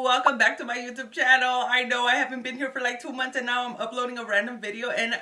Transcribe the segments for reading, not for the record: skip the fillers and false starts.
Welcome back to my YouTube channel. I know I haven't been here for like 2 months and now I'm uploading a random video and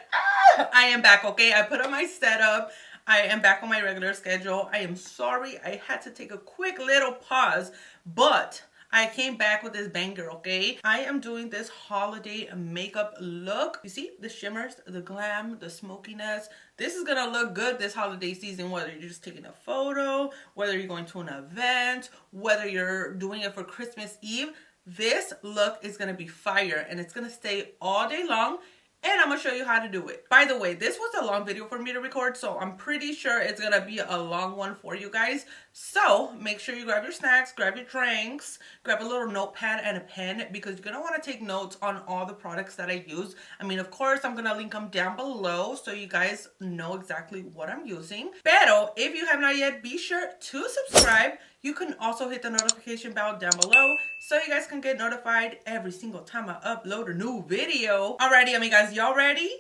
I am back, okay? I put on my setup. I am back on my regular schedule. I am sorry I had to take a quick little pause, but I came back with this banger, okay? I am doing this holiday makeup look. You see the shimmers, the glam, the smokiness. This is gonna look good this holiday season, whether you're just taking a photo, whether you're going to an event, whether you're doing it for Christmas Eve. This look is gonna be fire and it's gonna stay all day long. And I'm going to show you how to do it. By the way, this was a long video for me to record, so I'm pretty sure it's going to be a long one for you guys. So make sure you grab your snacks, grab your drinks, grab a little notepad and a pen because you're going to want to take notes on all the products that I use. I mean, of course, I'm going to link them down below so you guys know exactly what I'm using. Pero if you have not yet, be sure to subscribe. You can also hit the notification bell down below so you guys can get notified every single time I upload a new video. Alrighty, amigas, y'all ready?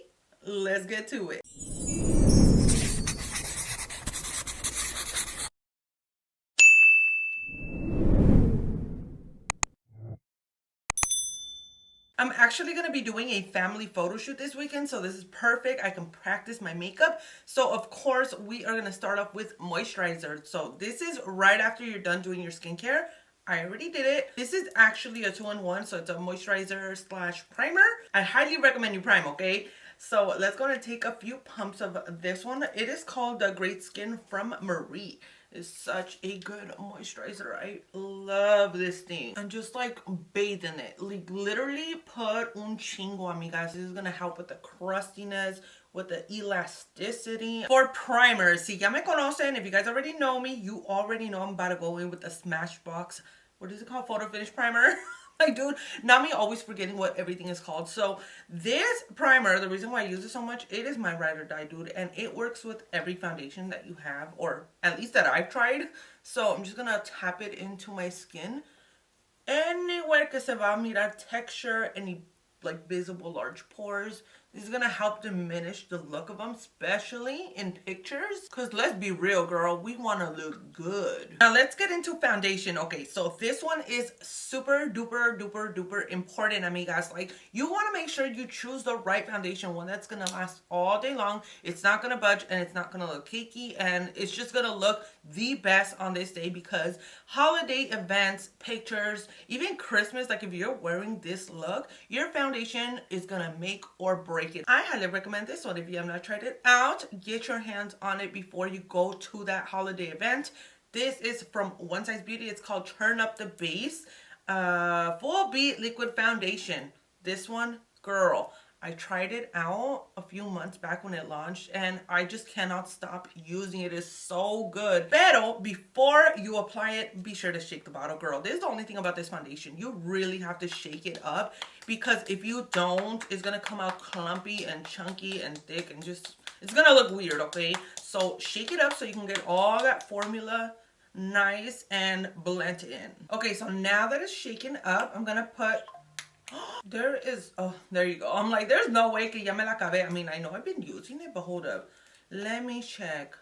Let's get to it. I'm actually going to be doing a family photo shoot this weekend, so this is perfect. I can practice my makeup. So of course, we are going to start off with moisturizer. So this is right after you're done doing your skincare. I already did it. This is actually a 2-in-1, so it's a moisturizer / primer. I highly recommend you prime, okay? So let's go and take a few pumps of this one. It is called the Great Skin from Marie. It's such a good moisturizer. I love this thing. And just like bathe in it. Like literally put un chingo, amigas. This is gonna help with the crustiness, with the elasticity. For primers, si ya me conocen, if you guys already know me, you already know I'm about to go in with the Smashbox. What is it called? Photo Finish Primer. Like, dude, not me always forgetting what everything is called. So this primer, the reason why I use it so much, it is my ride or die, dude. And it works with every foundation that you have, or at least that I've tried. So I'm just going to tap it into my skin. Anywhere que se va a mirar texture, any like visible large pores. This is gonna help diminish the look of them, especially in pictures. Because let's be real, girl, we want to look good. Now let's get into foundation. Okay, so this one is super duper duper duper important, amigas. Like, you want to make sure you choose the right foundation, one that's gonna last all day long. It's not gonna budge and it's not gonna look cakey, and it's just gonna look the best on this day. Because holiday events, pictures, even Christmas, like if you're wearing this look, your foundation is gonna make or break it. I highly recommend this one. If you have not tried it out, get your hands on it before you go to that holiday event. This is from One Size Beauty. It's called Turn Up the Base Full Beat Liquid Foundation. This one, girl, I tried it out a few months back when it launched and I just cannot stop using it. It's so good. Pero before you apply it, be sure to shake the bottle, girl. This is the only thing about this foundation. You really have to shake it up because if you don't, it's going to come out clumpy and chunky and thick and just, it's going to look weird, okay? So shake it up so you can get all that formula nice and blend in. Okay, so now that it's shaken up, I'm going to put... There is, oh, there you go. I'm like, there's no way que ya me la acabé. I mean, I know I've been using it, but hold up. Let me check.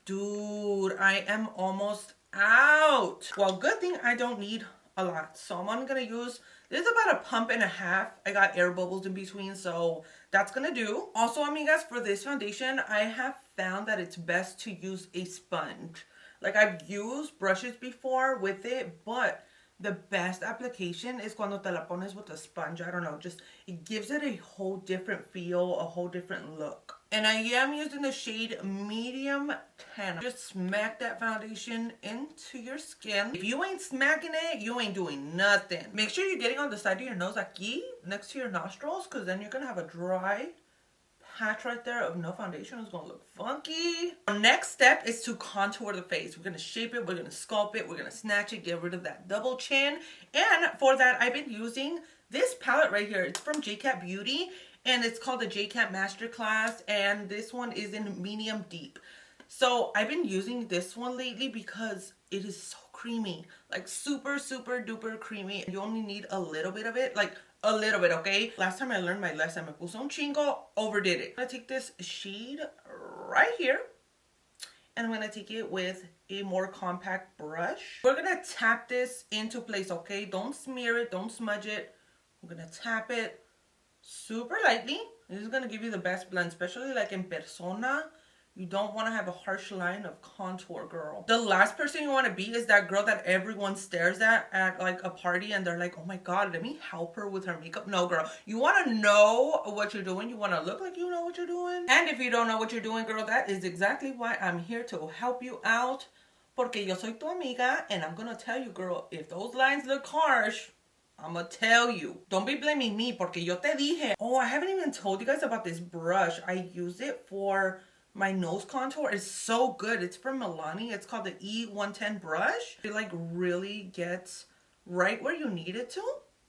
Dude, I am almost out. Well, good thing I don't need a lot. So I'm only going to use, this is about a pump and a half. I got air bubbles in between, so that's going to do. Also, amigas, for this foundation, I have found that it's best to use a sponge. Like, I've used brushes before with it, but... the best application is cuando te la pones with a sponge. I don't know, just it gives it a whole different feel, a whole different look. And I am using the shade Medium 10. Just smack that foundation into your skin. If you ain't smacking it, you ain't doing nothing. Make sure you're getting on the side of your nose, aquí, next to your nostrils, because then you're going to have a dry patch right there of no foundation. Is gonna look funky. Our next step is to contour the face. We're gonna shape it, we're gonna sculpt it, we're gonna snatch it, get rid of that double chin. And for that, I've been using this palette right here. It's from JCat Beauty and it's called the JCat Masterclass, and this one is in medium deep. So I've been using this one lately because it is so creamy, like super super duper creamy. You only need a little bit of it, like a little bit, okay? Last time I learned my lesson, me puso un chingo, overdid it. I'm gonna take this shade right here And I'm going to take it with a more compact brush. We're going to tap this into place, okay? Don't smear it. Don't smudge it. We're going to tap it super lightly. This is going to give you the best blend, especially like in persona. You don't want to have a harsh line of contour, girl. The last person you want to be is that girl that everyone stares at like a party and they're like, oh my god, let me help her with her makeup. No, girl. You want to know what you're doing. You want to look like you know what you're doing. And if you don't know what you're doing, girl, that is exactly why I'm here to help you out. Porque yo soy tu amiga, and I'm going to tell you, girl, if those lines look harsh, I'm gonna tell you. Don't be blaming me, porque yo te dije. Oh, I haven't even told you guys about this brush. I use it for my nose contour. It's so good. It's from Milani. It's called the E110 brush. It like really gets right where you need it to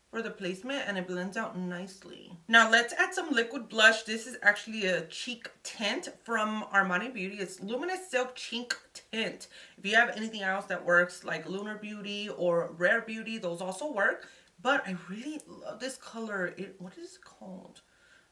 for the placement, and it blends out nicely. Now let's add some liquid blush. This is actually a cheek tint from Armani Beauty. It's Luminous Silk Cheek Tint. If you have anything else that works, like Lunar Beauty or Rare Beauty, those also work. But I really love this color. What is it called?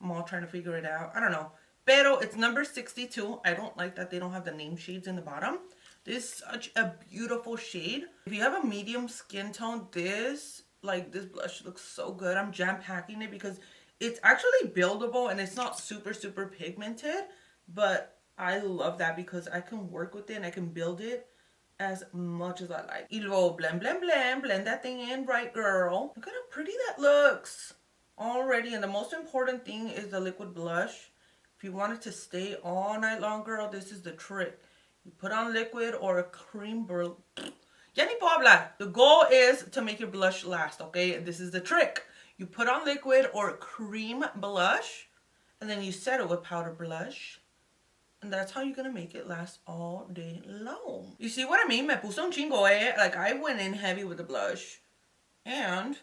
I'm all trying to figure it out. I don't know. Pero it's number 62. I don't like that they don't have the name shades in the bottom. This is such a beautiful shade. If you have a medium skin tone, this blush looks so good. I'm jam packing it because it's actually buildable and it's not super, super pigmented. But I love that because I can work with it and I can build it as much as I like. Y luego blend, blend, blend. Blend that thing in right, girl. Look at how pretty that looks already. And the most important thing is the liquid blush. If you want it to stay all night long, girl, this is the trick. You put on liquid or a cream brush. Ya ni puedo hablar. The goal is to make your blush last, okay? This is the trick. You put on liquid or cream blush, and then you set it with powder blush. And that's how you're going to make it last all day long. You see what I mean? Me puso un chingo, eh? Like, I went in heavy with the blush. And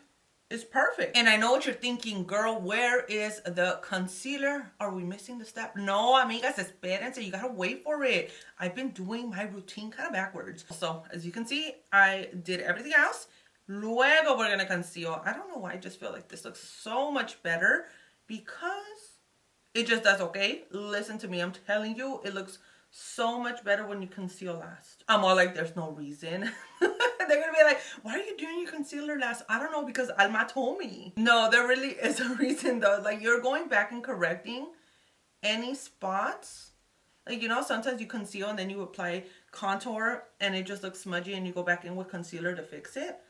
it's perfect. And I know what you're thinking, girl, where is the concealer? Are we missing the step? No, amigas, espérense. You got to wait for it. I've been doing my routine kind of backwards. So, as you can see, I did everything else. Luego, we're going to conceal. I don't know why I just feel like this looks so much better because it just does, okay? Listen to me. I'm telling you, it looks so much better when you conceal last. I'm all like, there's no reason. They're going to be like, why are you doing your concealer last? I don't know, because Alma told me. No, there really is a reason, though. Like, you're going back and correcting any spots. Like, you know, sometimes you conceal and then you apply contour and it just looks smudgy and you go back in with concealer to fix it.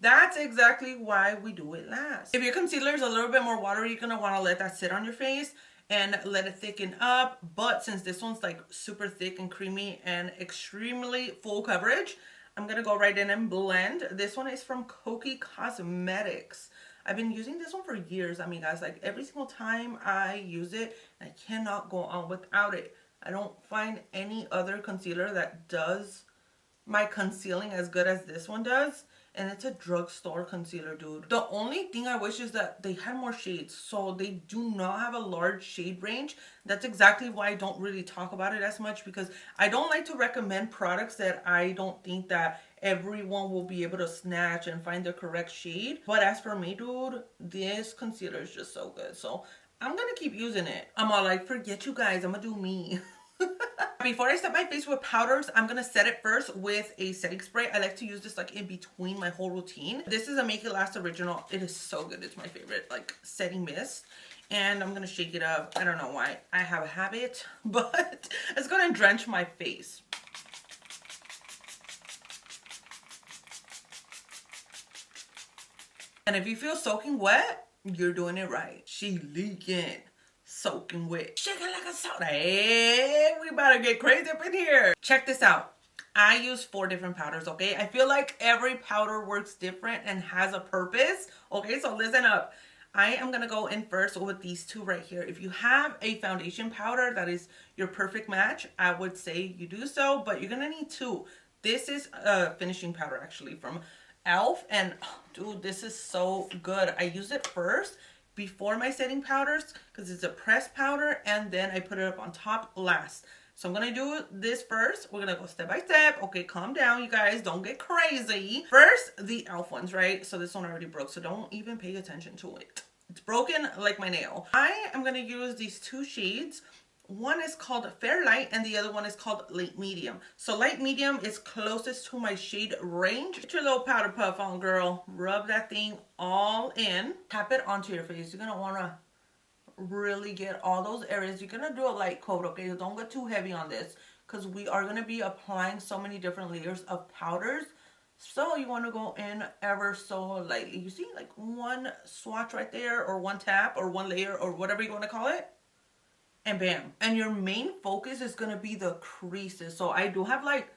That's exactly why we do it last. If your concealer is a little bit more watery, you're going to want to let that sit on your face and let it thicken up. But since this one's like super thick and creamy and extremely full coverage, I'm gonna go right in and blend. This one is from Koki Cosmetics. I've been using this one for years, amigas. Like every single time I use it, I cannot go on without it. I don't find any other concealer that does my concealing as good as this one does. And it's a drugstore concealer, dude. The only thing I wish is that they had more shades. So they do not have a large shade range. That's exactly why I don't really talk about it as much, because I don't like to recommend products that I don't think that everyone will be able to snatch and find the correct shade. But as for me, dude, this concealer is just so good. So I'm gonna keep using it. I'm all like, forget you guys, I'm gonna do me. Before I set my face with powders, I'm going to set it first with a setting spray. I like to use this like in between my whole routine. This is a Make It Last Original. It is so good. It's my favorite like setting mist. And I'm going to shake it up. I don't know why. I have a habit, but it's going to drench my face. And if you feel soaking wet, you're doing it right. She leaking. Soaking wet. Shaking like a soda. Hey, we about to get crazy up in here. Check this out. I use 4 different powders, okay? I feel like every powder works different and has a purpose. Okay, so listen up. I am going to go in first with these 2 right here. If you have a foundation powder that is your perfect match, I would say you do so, but you're going to need 2. This is a finishing powder actually from e.l.f. And oh, dude, this is so good. I use it first before my setting powders because it's a pressed powder, and then I put it up on top last. So I'm gonna do this first. We're gonna go step by step. Okay, calm down, you guys. Don't get crazy. First, the e.l.f. ones, right? So this one already broke, so don't even pay attention to it. It's broken like my nail. I am gonna use these 2 shades. one is called Fair Light and the other one is called Light Medium. So light medium is closest to my shade range. Get your little powder puff on, girl. Rub that thing all in. Tap it onto your face. You're going to want to really get all those areas. You're going to do a light coat, okay? Don't get too heavy on this because we are going to be applying so many different layers of powders. So you want to go in ever so lightly. You see, like one swatch right there, or one tap, or one layer, or whatever you want to call it. And bam. And your main focus is going to be the creases. So I do have like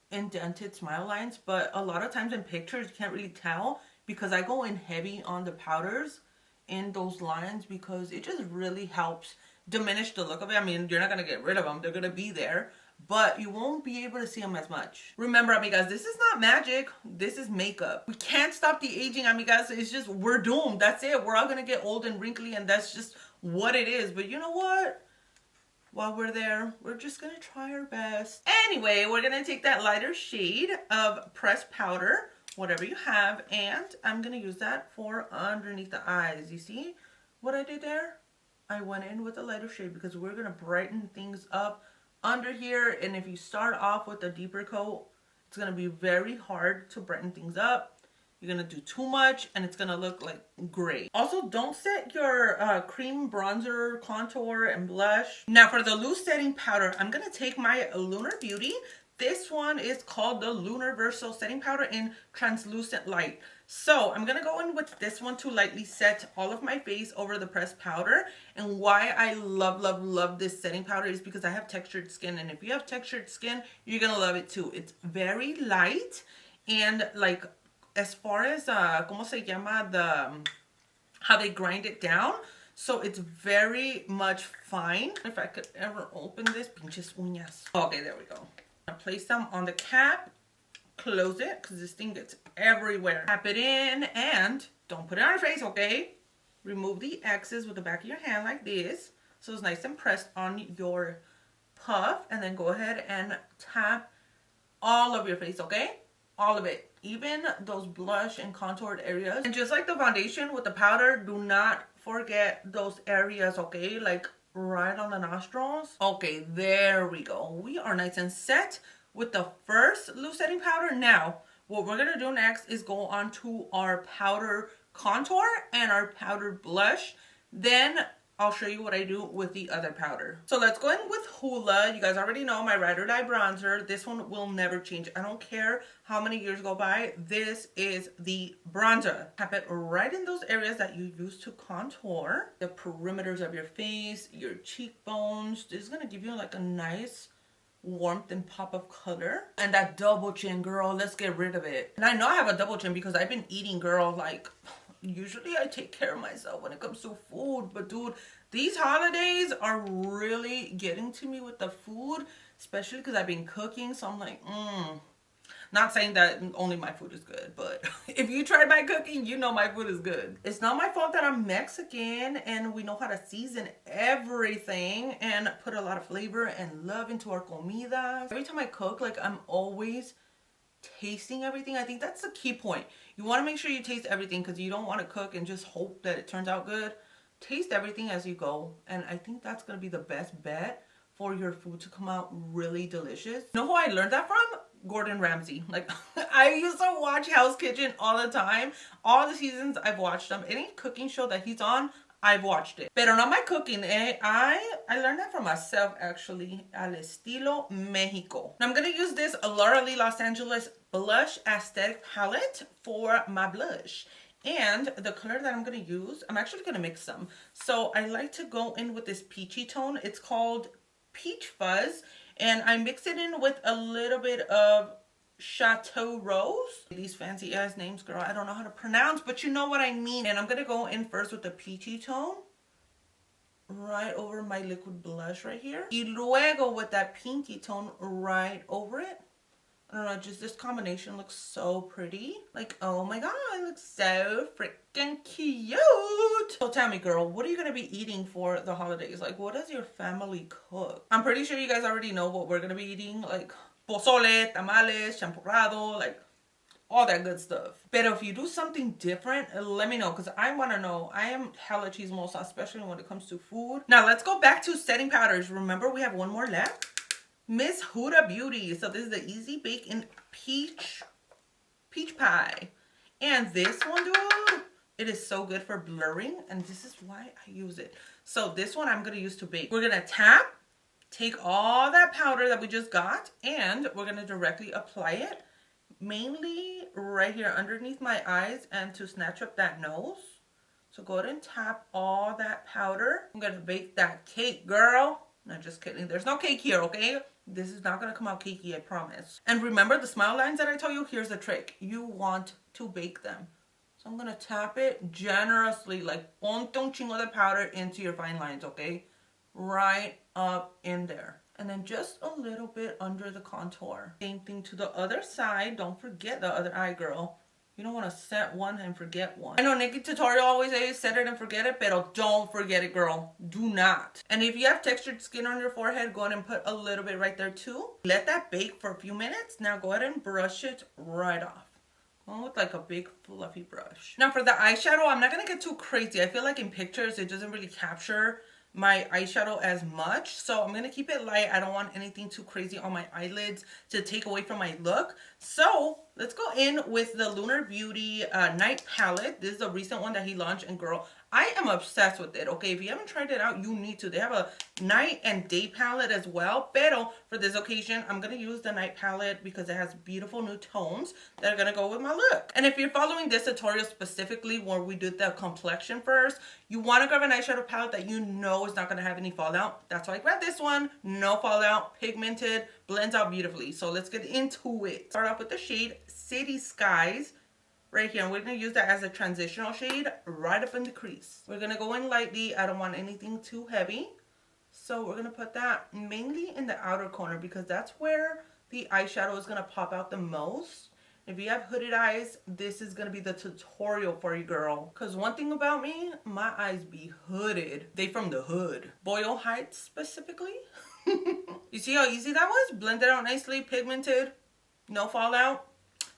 indented smile lines, but a lot of times in pictures you can't really tell because I go in heavy on the powders in those lines because it just really helps diminish the look of it. I mean, you're not going to get rid of them. They're going to be there, but you won't be able to see them as much. Remember, amigas, this is not magic. This is makeup. We can't stop the aging, amigas. It's just, we're doomed. That's it. We're all going to get old and wrinkly, and that's just what it is. But you know what? While we're there, we're just going to try our best. Anyway, we're going to take that lighter shade of pressed powder, whatever you have, and I'm going to use that for underneath the eyes. You see what I did there? I went in with a lighter shade because we're going to brighten things up under here. And if you start off with a deeper coat, it's going to be very hard to brighten things up. You're going to do too much and it's going to look like gray. Also, don't set your cream bronzer, contour, and blush. Now for the loose setting powder, I'm going to take my Lunar Beauty. This one is called the Lunar Versal Setting Powder in Translucent Light. So I'm going to go in with this one to lightly set all of my face over the pressed powder. And why I love this setting powder is because I have textured skin. And if you have textured skin, you're going to love it too. It's very light and like, as far as ¿cómo se llama? How they grind it down. So it's very much fine. If I could ever open this, pinches uñas. Okay, there we go. I place them on the cap, close it, because this thing gets everywhere. Tap it in, and don't put it on your face, okay? Remove the excess with the back of your hand like this. So it's nice and pressed on your puff. And then go ahead and tap all of your face, okay? All of it. Even those blush and contoured areas. And just like the foundation with the powder, do not forget those areas, okay? Like right on the nostrils. Okay, there we go. We are nice and set with the first loose setting powder. Now, what we're going to do next is go on to our powder contour and our powder blush. Then I'll show you what I do with the other powder. So let's go in with Hoola. You guys already know my Ride or Die bronzer. This one will never change. I don't care how many years go by. This is the bronzer. Tap it right in those areas that you use to contour. The perimeters of your face, your cheekbones. This is going to give you like a nice warmth and pop of color. And that double chin, girl, let's get rid of it. And I know I have a double chin because I've been eating, girl, like... Usually I take care of myself when it comes to food, but dude, these holidays are really getting to me with the food, especially because I've been cooking. So I'm like, not saying that only my food is good, but if you try my cooking, you know my food is good. It's not my fault that I'm Mexican and we know how to season everything and put a lot of flavor and love into our comidas. Every time I cook, like I'm always tasting everything. I think that's the key point. You want to make sure you taste everything because you don't want to cook and just hope that it turns out good. Taste everything as you go, and I think that's going to be the best bet for your food to come out really delicious. You know who I learned that from? Gordon Ramsay. Like, I used to watch Hell's Kitchen all the time. All the seasons I've watched them. Any cooking show that he's on, I've watched it. Pero not my cooking, eh? I learned that from myself, actually. Al estilo Mexico. Now I'm going to use this Laura Lee Los Angeles Blush Aesthetic Palette for my blush. And the color that I'm going to use, I'm actually going to mix some. So I like to go in with this peachy tone. It's called Peach Fuzz. And I mix it in with a little bit of Chateau Rose. These fancy ass names, girl, I don't know how to pronounce, but you know what I mean. And I'm going to go in first with the peachy tone right over my liquid blush right here. Y luego with that pinky tone right over it. I don't know, just this combination looks so pretty. Like, oh my god, it looks so freaking cute. So tell me, girl, what are you going to be eating for the holidays? Like, what does your family cook? I'm pretty sure you guys already know what we're going to be eating. Like, pozole, tamales, champurrado, like all that good stuff. But if you do something different, let me know, because I want to know. I am hella chismosa, especially when it comes to food. Now let's go back to setting powders. Remember, we have one more left. Miss Huda Beauty. So this is the Easy Bake in Peach Pie. And this one, dude, it is so good for blurring, and this is why I use it. So this one I'm going to use to bake. We're going to tap, take all that powder that we just got, and we're going to directly apply it, mainly right here underneath my eyes and to snatch up that nose. So go ahead and tap all that powder. I'm going to bake that cake, girl. No, just kidding. There's no cake here, okay? This is not going to come out cakey, I promise. And remember the smile lines that I told you? Here's the trick. You want to bake them. So I'm going to tap it generously, like ponte un chingo de powder into your fine lines, okay? Right up in there. And then just a little bit under the contour. Same thing to the other side. Don't forget the other eye, girl. You don't want to set one and forget one. I know Nikki Tutorial always says set it and forget it, but don't forget it, girl. Do not. And if you have textured skin on your forehead, go ahead and put a little bit right there too. Let that bake for a few minutes. Now go ahead and brush it right off. Going with like a big fluffy brush. Now for the eyeshadow, I'm not going to get too crazy. I feel like in pictures, it doesn't really capture my eyeshadow as much, so I'm gonna keep it light. I don't want anything too crazy on my eyelids to take away from my look. So let's go in with the Lunar Beauty night palette. This is a recent one that he launched, and girl, I am obsessed with it. Okay, if you haven't tried it out, you need to. They have a night and day palette as well, pero for this occasion I'm gonna use the night palette because it has beautiful new tones that are gonna go with my look. And if you're following this tutorial specifically where we did the complexion first, you want to grab an eyeshadow palette that you know is not going to have any fallout. That's why I grabbed this one. No fallout, pigmented, blends out beautifully. So let's get into it. Start off with the shade City Skies right here. And we're going to use that as a transitional shade right up in the crease. We're going to go in lightly. I don't want anything too heavy. So we're going to put that mainly in the outer corner because that's where the eyeshadow is going to pop out the most. If you have hooded eyes, this is going to be the tutorial for you, girl. Because one thing about me, my eyes be hooded. They from the hood. Boyle Heights specifically. You see how easy that was? Blended out nicely, pigmented, no fallout.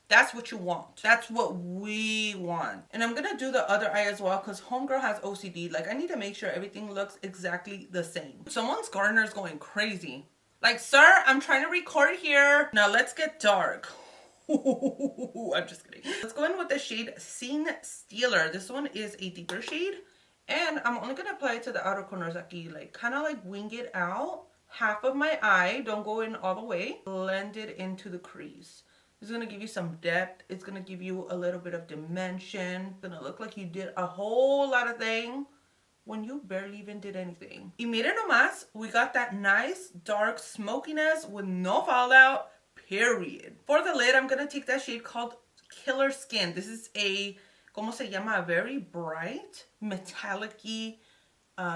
That's what you want. That's what we want. And I'm going to do the other eye as well because homegirl has OCD. Like, I need to make sure everything looks exactly the same. Someone's gardener's going crazy. Like, sir, I'm trying to record here. Now let's get dark. I'm just kidding. Let's go in with the shade Scene Stealer. This one is a deeper shade, and I'm only gonna apply it to the outer corners, like kind of like wing it out half of my eye. Don't go in all the way. Blend it into the crease. It's gonna give you some depth. It's gonna give you a little bit of dimension. It's gonna look like you did a whole lot of thing when you barely even did anything. Y miren nomás, we got that nice dark smokiness with no fallout. Period. For the lid, I'm going to take that shade called Killer Skin. This is a, como se llama, a very bright, metallic-y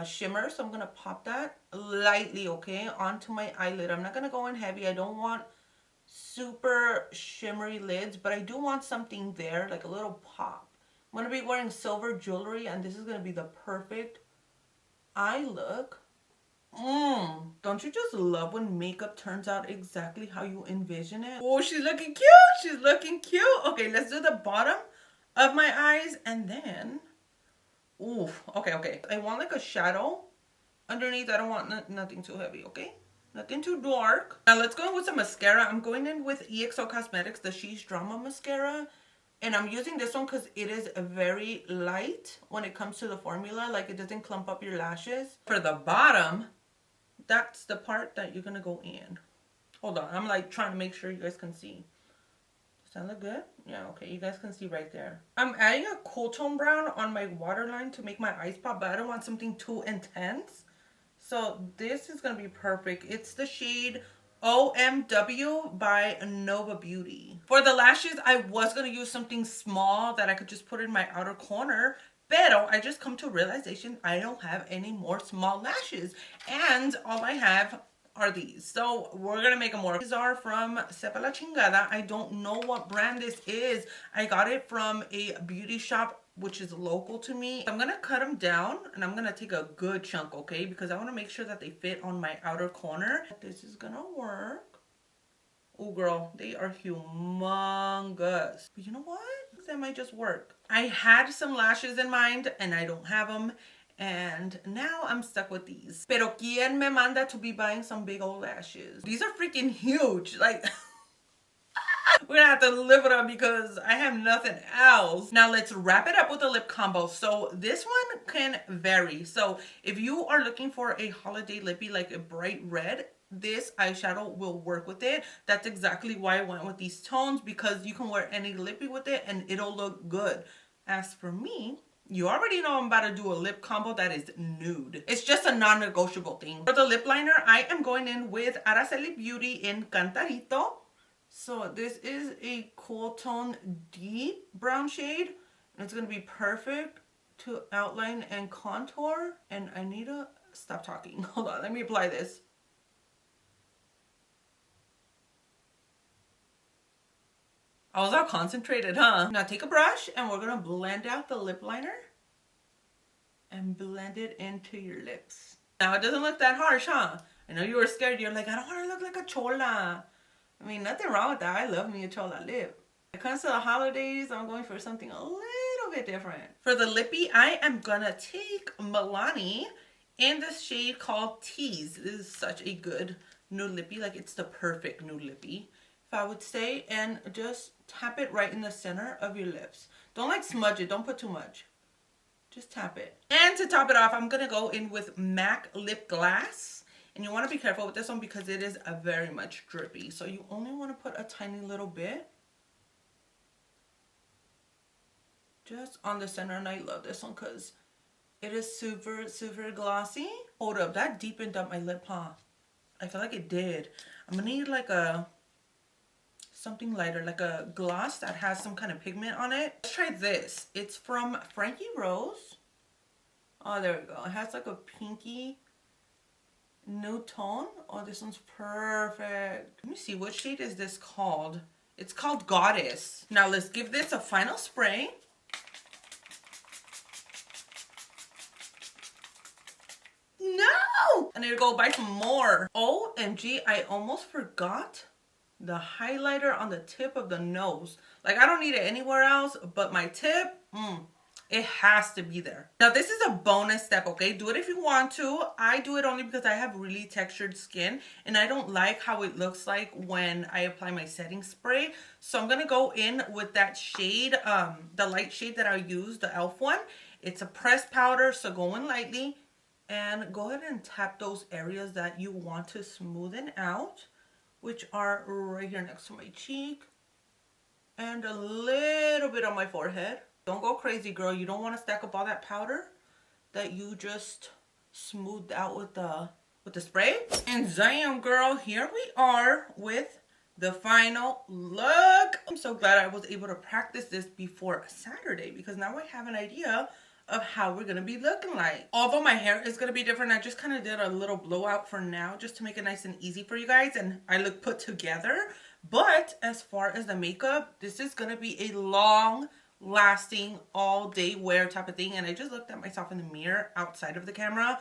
shimmer. So I'm going to pop that lightly, okay, onto my eyelid. I'm not going to go in heavy. I don't want super shimmery lids, but I do want something there, like a little pop. I'm going to be wearing silver jewelry, and this is going to be the perfect eye look. Don't you just love when makeup turns out exactly how you envision it? Oh, she's looking cute. She's looking cute. Okay, let's do the bottom of my eyes and then, oof, okay. I want like a shadow underneath. I don't want nothing too heavy, okay? Nothing too dark. Now let's go in with some mascara. I'm going in with EXO Cosmetics, the She's Drama Mascara. And I'm using this one because it is very light when it comes to the formula. Like, it doesn't clump up your lashes. For the bottom, that's the part that you're going to go in. Hold on. I'm like trying to make sure you guys can see. Does that look good? Yeah, okay. You guys can see right there. I'm adding a cool tone brown on my waterline to make my eyes pop, but I don't want something too intense. So this is going to be perfect. It's the shade OMW by Nova Beauty. For the lashes, I was going to use something small that I could just put in my outer corner. Pero I just come to a realization I don't have any more small lashes. And all I have are these. So we're going to make them more. These are from Sepa La Chingada. I don't know what brand this is. I got it from a beauty shop which is local to me. I'm going to cut them down and I'm going to take a good chunk, okay? Because I want to make sure that they fit on my outer corner. This is going to work. Oh, girl, they are humongous. But you know what? That might just work. I had some lashes in mind, and I don't have them. And now I'm stuck with these. Pero quien me manda to be buying some big old lashes? These are freaking huge. Like, we're gonna have to live it up because I have nothing else. Now let's wrap it up with a lip combo. So this one can vary. So if you are looking for a holiday lippy, like a bright red, this eyeshadow will work with it. That's exactly why I went with these tones, because you can wear any lippy with it and it'll look good. As for me, you already know I'm about to do a lip combo that is nude. It's just a non-negotiable thing. For the lip liner, I am going in with Araceli Beauty in Cantarito. So this is a cool tone deep brown shade. And it's going to be perfect to outline and contour. And I need to stop talking. Hold on, let me apply this. I was all concentrated, huh? Now take a brush and we're going to blend out the lip liner and blend it into your lips. Now it doesn't look that harsh, huh? I know you were scared. You're like, I don't want to look like a chola. I mean, nothing wrong with that. I love me a chola lip. When it comes to the holidays, I'm going for something a little bit different. For the lippy, I am going to take Milani in this shade called Tease. This is such a good nude lippy. Like, it's the perfect nude lippy, if I would say. And just tap it right in the center of your lips. Don't like smudge it. Don't put too much. Just tap it. And to top it off, I'm going to go in with MAC Lip Glass. And you want to be careful with this one because it is very much drippy. So you only want to put a tiny little bit. Just on the center. And I love this one because it is super, super glossy. Hold up. That deepened up my lip, huh? I feel like it did. I'm going to need like something lighter, like a gloss that has some kind of pigment on it. Let's try this. It's from Frankie Rose. Oh, there we go. It has like a pinky nude tone. Oh, this one's perfect. Let me see, what shade is this called? It's called Goddess. Now let's give this a final spray. No! I need to go buy some more. OMG, I almost forgot the highlighter on the tip of the nose. Like, I don't need it anywhere else, but my tip, it has to be there. Now, this is a bonus step, okay? Do it if you want to. I do it only because I have really textured skin, and I don't like how it looks like when I apply my setting spray. So I'm gonna go in with that shade, the light shade that I use, the e.l.f. one. It's a pressed powder, so go in lightly, and go ahead and tap those areas that you want to smoothen out, which are right here next to my cheek and a little bit on my forehead. Don't go crazy, girl. You don't want to stack up all that powder that you just smoothed out with the spray. And damn, girl, here we are with the final look. I'm so glad I was able to practice this before Saturday because now I have an idea of how we're gonna be looking like. Although my hair is gonna be different, I just kind of did a little blowout for now just to make it nice and easy for you guys, and I look put together. But as far as the makeup, this is gonna be a long lasting all day wear type of thing. And I just looked at myself in the mirror outside of the camera.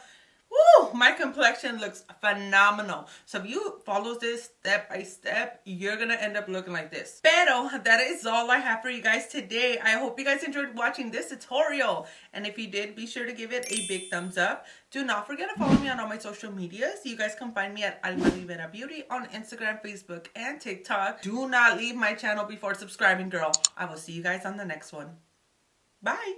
Woo! My complexion looks phenomenal. So if you follow this step by step, you're gonna end up looking like this. Pero that is all I have for you guys today. I hope you guys enjoyed watching this tutorial. And if you did, be sure to give it a big thumbs up. Do not forget to follow me on all my social medias. You guys can find me at Alma Rivera Beauty on Instagram, Facebook, and TikTok. Do not leave my channel before subscribing, girl. I will see you guys on the next one. Bye!